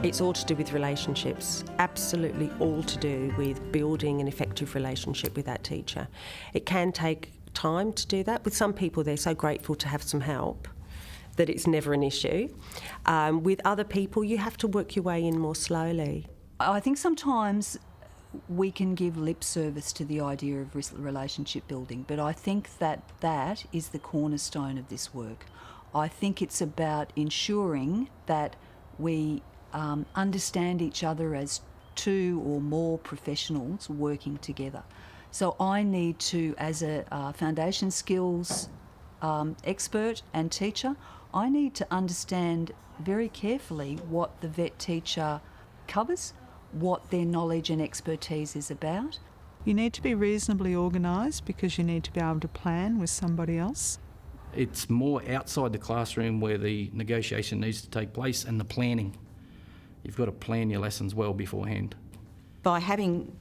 It's all to do with relationships, absolutely all to do with building an effective relationship with that teacher. It can take time to do that. With some people, they're so grateful to have some help that it's never an issue. With other people, you have to work your way in more slowly. I think sometimes we can give lip service to the idea of relationship building, but I think that is the cornerstone of this work. I think it's about ensuring that we understand each other as two or more professionals working together. So I need to, as a foundation skills expert and teacher, I need to understand very carefully what the vet teacher covers, what their knowledge and expertise is about. You need to be reasonably organised because you need to be able to plan with somebody else. It's more outside the classroom where the negotiation needs to take place and the planning. You've got to plan your lessons well beforehand. By having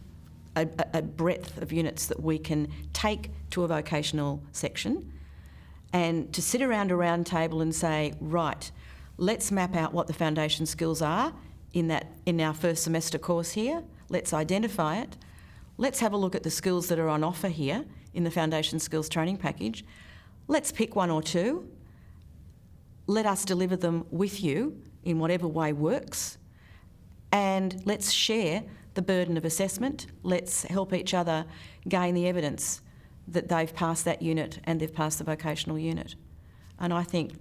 a breadth of units that we can take to a vocational section and to sit around a round table and say, right, let's map out what the foundation skills are in our first semester course here. Let's identify it. Let's have a look at the skills that are on offer here in the foundation skills training package. Let's pick one or two. Let us deliver them with you in whatever way works. And let's share the burden of assessment. Let's help each other gain the evidence that they've passed that unit and they've passed the vocational unit. And I think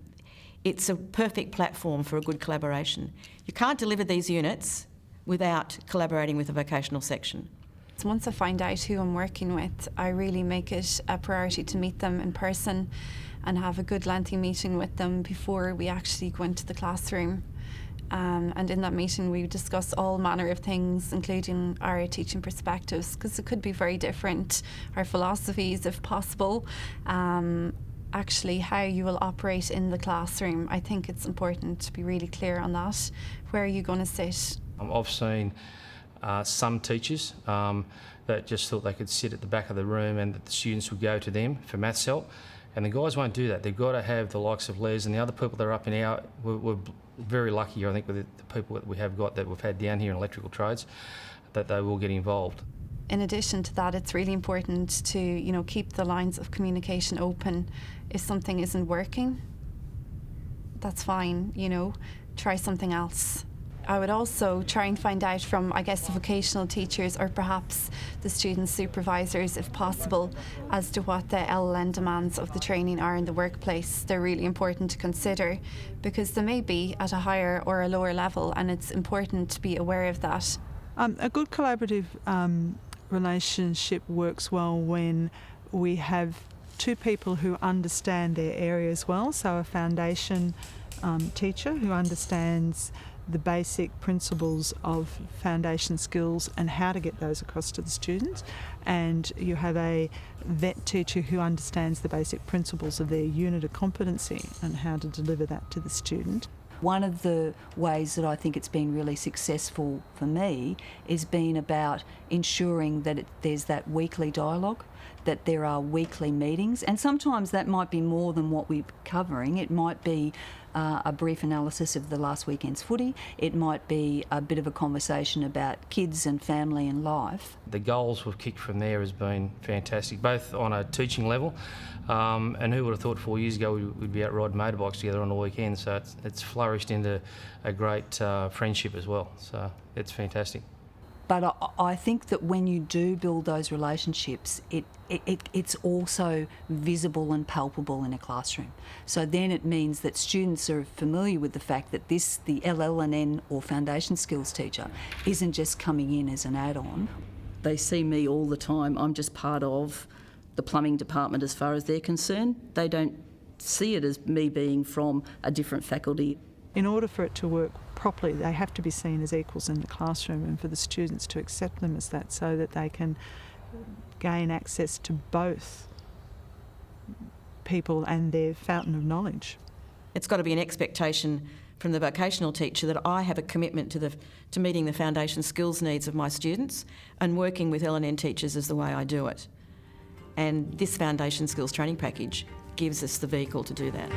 it's a perfect platform for a good collaboration. You can't deliver these units without collaborating with the vocational section. Once I find out who I'm working with, I really make it a priority to meet them in person and have a good lengthy meeting with them before we actually go into the classroom. And in that meeting we discuss all manner of things, including our teaching perspectives, because it could be very different, our philosophies if possible, actually how you will operate in the classroom. I think it's important to be really clear on that. Where are you going to sit? I've seen some teachers that just thought they could sit at the back of the room and that the students would go to them for maths help. And the guys won't do that. They've got to have the likes of Les and the other people that are up in our... We're very lucky, I think, with the people that we have got that we've had down here in electrical trades, that they will get involved. In addition to that, it's really important to, keep the lines of communication open. If something isn't working, that's fine, try something else. I would also try and find out from, the vocational teachers or perhaps the student supervisors, if possible, as to what the LLN demands of the training are in the workplace. They're really important to consider because they may be at a higher or a lower level, and it's important to be aware of that. A good collaborative relationship works well when we have two people who understand their areas well, so a foundation teacher who understands the basic principles of foundation skills and how to get those across to the students, and you have a vet teacher who understands the basic principles of their unit of competency and how to deliver that to the student. One of the ways that I think it's been really successful for me is been about ensuring that there's that weekly dialogue, that there are weekly meetings, and sometimes that might be more than what we're covering. It might be a brief analysis of the last weekend's footy. It might be a bit of a conversation about kids and family and life. The goals we've kicked from there has been fantastic, both on a teaching level, and who would have thought 4 years ago we'd be out riding motorbikes together on the weekend, so it's flourished into a great friendship as well, so it's fantastic. But I think that when you do build those relationships, it's also visible and palpable in a classroom. So then it means that students are familiar with the fact that the LLN or foundation skills teacher isn't just coming in as an add-on. They see me all the time. I'm just part of the plumbing department as far as they're concerned. They don't see it as me being from a different faculty. In order for it to work properly, they have to be seen as equals in the classroom, and for the students to accept them as that so that they can gain access to both people and their fountain of knowledge. It's got to be an expectation from the vocational teacher that I have a commitment to meeting the foundation skills needs of my students, and working with L&N teachers is the way I do it. And this foundation skills training package gives us the vehicle to do that.